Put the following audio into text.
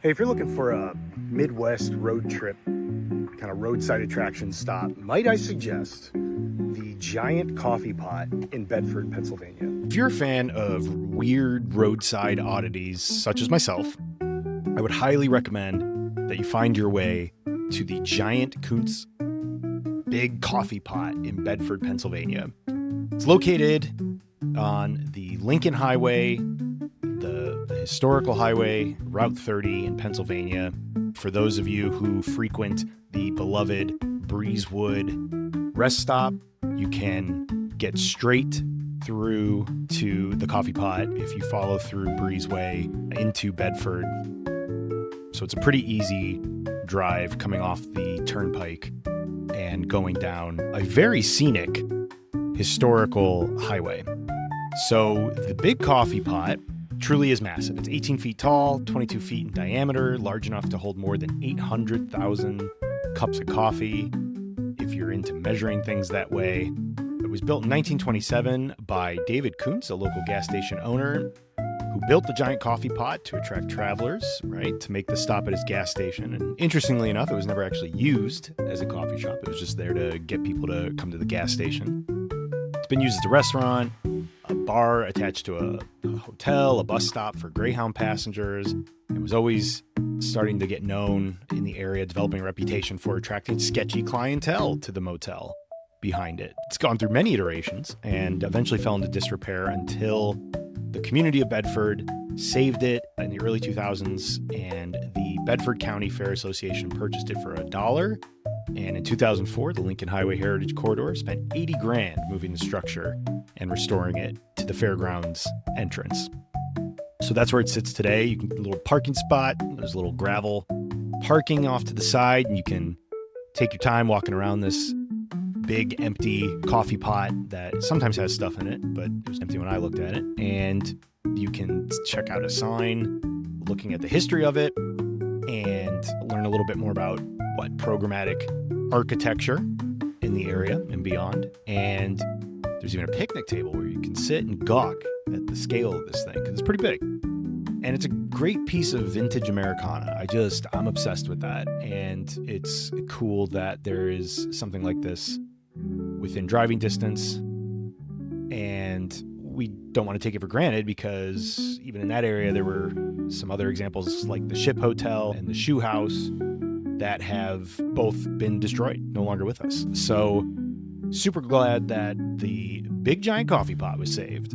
Hey, if you're looking for a Midwest road trip, kind of roadside attraction stop, might I suggest the Giant Coffee Pot in Bedford, Pennsylvania. If you're a fan of weird roadside oddities such as myself, I would highly recommend that you find your way to the Giant Kuntz Big Coffee Pot in Bedford, Pennsylvania. It's located on the Lincoln Highway, the historical highway, Route 30 in Pennsylvania. For those of you who frequent the beloved Breezewood rest stop, you can get straight through to the coffee pot if you follow through Breezeway into Bedford. So it's a pretty easy drive coming off the turnpike and going down a very scenic historical highway. So the Big Coffee Pot truly is massive. It's 18 feet tall, 22 feet in diameter, large enough to hold more than 800,000 cups of coffee, if you're into measuring things that way. It was built in 1927 by David Kuntz, a local gas station owner, who built the Giant Coffee Pot to attract travelers, right, to make the stop at his gas station. And interestingly enough, it was never actually used as a coffee shop. It was just there to get people to come to the gas station. It's been used as a restaurant, a bar attached to a hotel, a bus stop for Greyhound passengers. It was always starting to get known in the area, developing a reputation for attracting sketchy clientele to the motel behind it. It's gone through many iterations and eventually fell into disrepair until the community of Bedford saved it in the early 2000s, and the Bedford County Fair Association purchased it for $1. And in 2004, the Lincoln Highway Heritage Corridor spent $80,000 moving the structure and restoring it to the fairgrounds entrance. So that's where it sits today. You can get a little parking spot. There's a little gravel parking off to the side, and you can take your time walking around this big empty coffee pot that sometimes has stuff in it, but it was empty when I looked at it. And you can check out a sign looking at the history of it and learn a little bit more about programmatic architecture in the area and beyond. And there's even a picnic table where you can sit and gawk at the scale of this thing, because it's pretty big. And it's a great piece of vintage Americana. I'm obsessed with that. And it's cool that there is something like this within driving distance. And we don't want to take it for granted, because even in that area, there were some other examples like the Ship Hotel and the Shoe House that have both been destroyed, no longer with us. So super glad that the Big Giant Coffee Pot was saved.